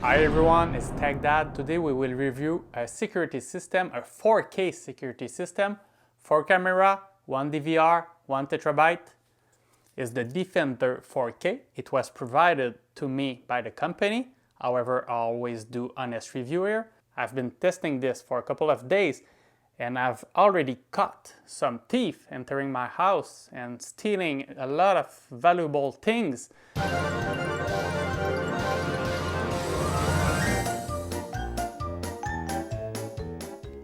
Hi everyone, it's Tech Dad. Today we will review a security system, a 4K security system, 4 camera, 1 DVR, 1 terabyte. It's the Defender 4K. It was provided to me by the company. However, I always do honest review here. I've been testing this for a couple of days and I've already caught some thief entering my house and stealing a lot of valuable things.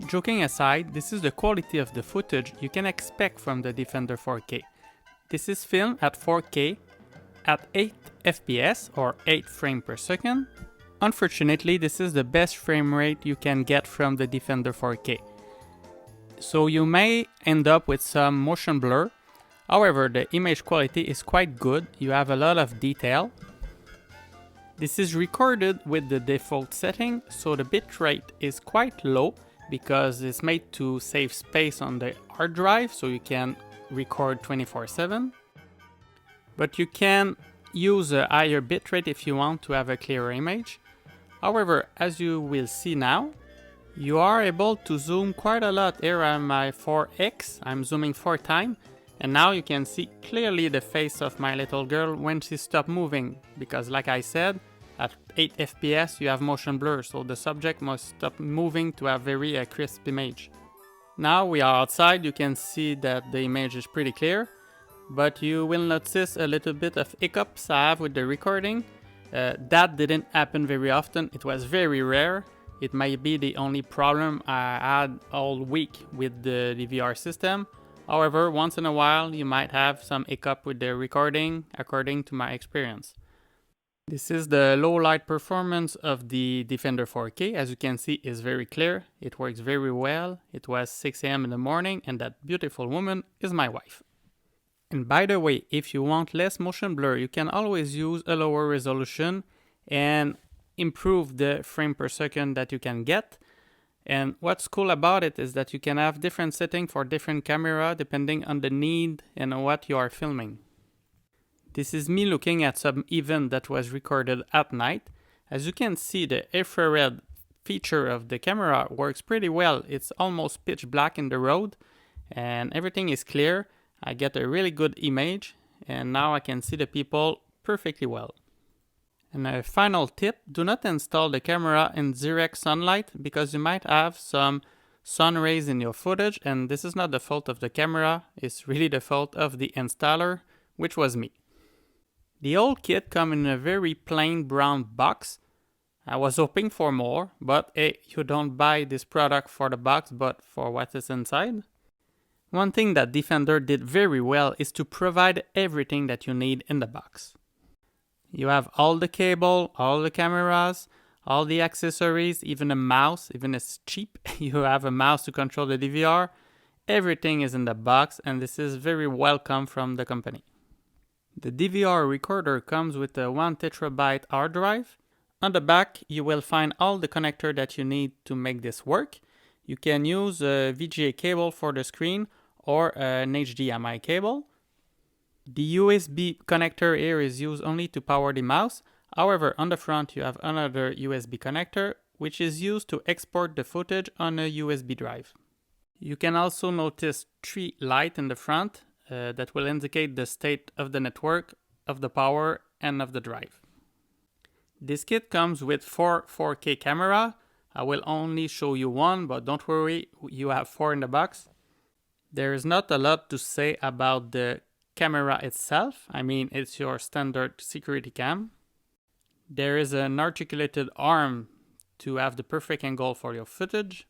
Joking aside, this is the quality of the footage you can expect from the Defender 4K. This is filmed at 4K at 8 FPS or 8 frames per second. Unfortunately, this is the best frame rate you can get from the Defender 4K. So you may end up with some motion blur. However, the image quality is quite good. You have a lot of detail. This is recorded with the default setting, so the bitrate is quite low because it's made to save space on the hard drive, so you can record 24/7. But you can use a higher bitrate if you want to have a clearer image. However, as you will see now, you are able to zoom quite a lot. Here I'm my 4x, I'm zooming 4 times, and now you can see clearly the face of my little girl when she stopped moving, because like I said, at 8 FPS you have motion blur, so the subject must stop moving to have very crisp image. Now we are outside, you can see that the image is pretty clear, but you will notice a little bit of hiccups I have with the recording. That didn't happen very often, it was very rare. It might be the only problem I had all week with the DVR system. However, once in a while you might have some hiccup with the recording according to my experience. This is the low light performance of the Defender 4K. As you can see, it's very clear. It works very well. It was 6 a.m. in the morning and that beautiful woman is my wife. And by the way, if you want less motion blur, you can always use a lower resolution and improve the frame per second that you can get. And what's cool about it is that you can have different settings for different camera depending on the need and what you are filming. This is me looking at some event that was recorded at night. As you can see, the infrared feature of the camera works pretty well. It's almost pitch black in the road and everything is clear. I get a really good image and now I can see the people perfectly well. And a final tip, do not install the camera in direct sunlight because you might have some sun rays in your footage, and this is not the fault of the camera, it's really the fault of the installer, which was me. The whole kit comes in a very plain brown box. I was hoping for more, but hey, you don't buy this product for the box but for what is inside. One thing that Defender did very well is to provide everything that you need in the box. You have all the cable, all the cameras, all the accessories, even a mouse, even if it's cheap. You have a mouse to control the DVR. Everything is in the box and this is very welcome from the company. The DVR recorder comes with a 1 terabyte hard drive. On the back, you will find all the connector that you need to make this work. You can use a VGA cable for the screen or an HDMI cable. The USB connector here is used only to power the mouse. However, on the front you have another USB connector which is used to export the footage on a USB drive. You can also notice 3 lights in the front that will indicate the state of the network, of the power and of the drive. This kit comes with 4 4K camera. I will only show you one, but don't worry, you have 4 in the box. There is not a lot to say about the camera itself. I mean, it's your standard security cam. There is an articulated arm to have the perfect angle for your footage.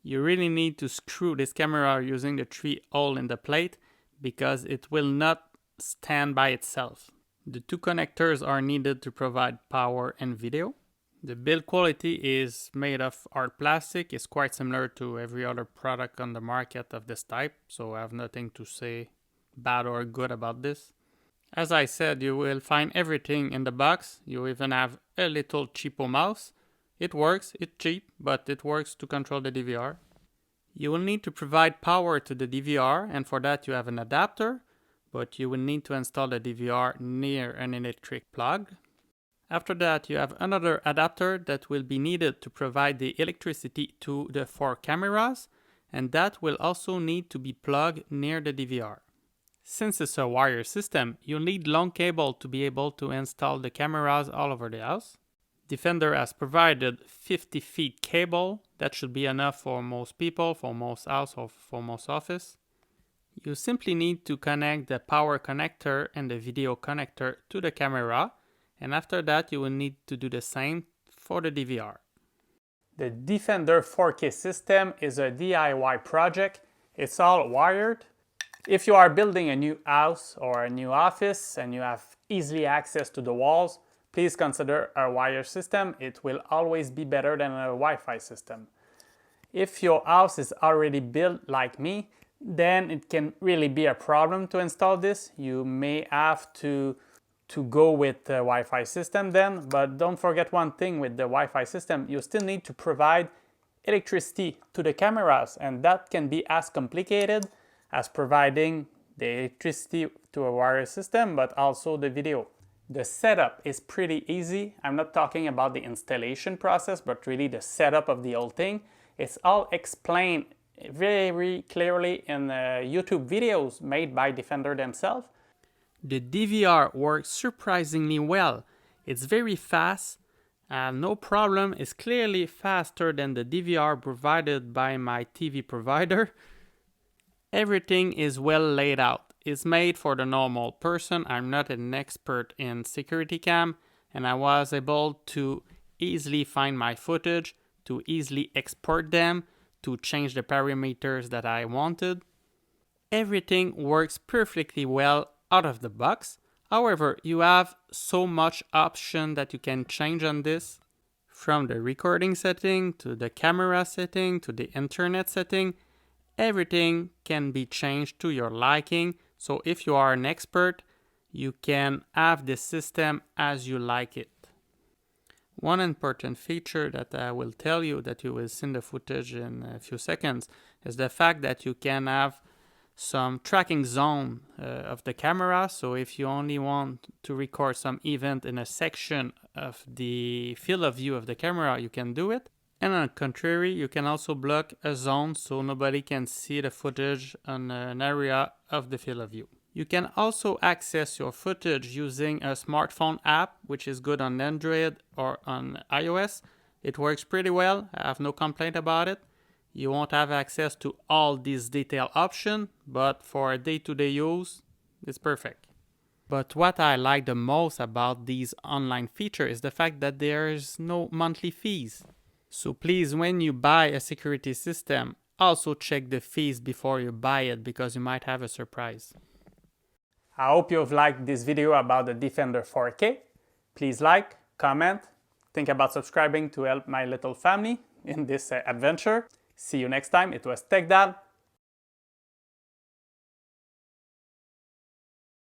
You really need to screw this camera using the 3 holes in the plate because it will not stand by itself. The 2 connectors are needed to provide power and video. The build quality is made of hard plastic. It's quite similar to every other product on the market of this type, so I have nothing to say bad or good about this. As I said, you will find everything in the box. You even have a little cheapo mouse. It works, it's cheap, but it works to control the DVR. You will need to provide power to the DVR, and for that you have an adapter, but you will need to install the DVR near an electric plug. After that, you have another adapter that will be needed to provide the electricity to the 4 cameras, and that will also need to be plugged near the DVR. Since it's a wire system, you'll need long cable to be able to install the cameras all over the house. Defender has provided 50 feet cable. That should be enough for most people, for most house or for most office. You simply need to connect the power connector and the video connector to the camera, and after that you will need to do the same for the DVR. The Defender 4K system is a DIY project. It's all wired. If you are building a new house or a new office and you have easily access to the walls, please consider a wire system. It will always be better than a Wi-Fi system. If your house is already built like me, then it can really be a problem to install this. You may have to go with the Wi-Fi system then, but don't forget one thing with the Wi-Fi system, you still need to provide electricity to the cameras, and that can be as complicated as providing the electricity to a wire system, but also the video. The setup is pretty easy. I'm not talking about the installation process, but really the setup of the whole thing. It's all explained very clearly in YouTube videos made by Defender themselves. The DVR works surprisingly well. It's very fast, and no problem, is clearly faster than the DVR provided by my TV provider. Everything is well laid out. It's made for the normal person. I'm not an expert in security cam, and I was able to easily find my footage, to easily export them, to change the parameters that I wanted. Everything works perfectly well out of the box. However, you have so much option that you can change on this. From the recording setting, to the camera setting, to the internet setting, everything can be changed to your liking. So if you are an expert, you can have this system as you like it. One important feature that I will tell you, that you will see in the footage in a few seconds, is the fact that you can have some tracking zone of the camera. So if you only want to record some event in a section of the field of view of the camera, you can do it. And on the contrary, you can also block a zone so nobody can see the footage on an area of the field of view. You can also access your footage using a smartphone app, which is good on Android or on iOS. It works pretty well. I have no complaint about it. You won't have access to all these detailed options, but for day-to-day use, it's perfect. But what I like the most about these online features is the fact that there's no monthly fees. So please, when you buy a security system, also check the fees before you buy it, because you might have a surprise. I hope you've liked this video about the Defender 4K. Please like, comment, think about subscribing to help my little family in this adventure. See you next time. It was TechDad.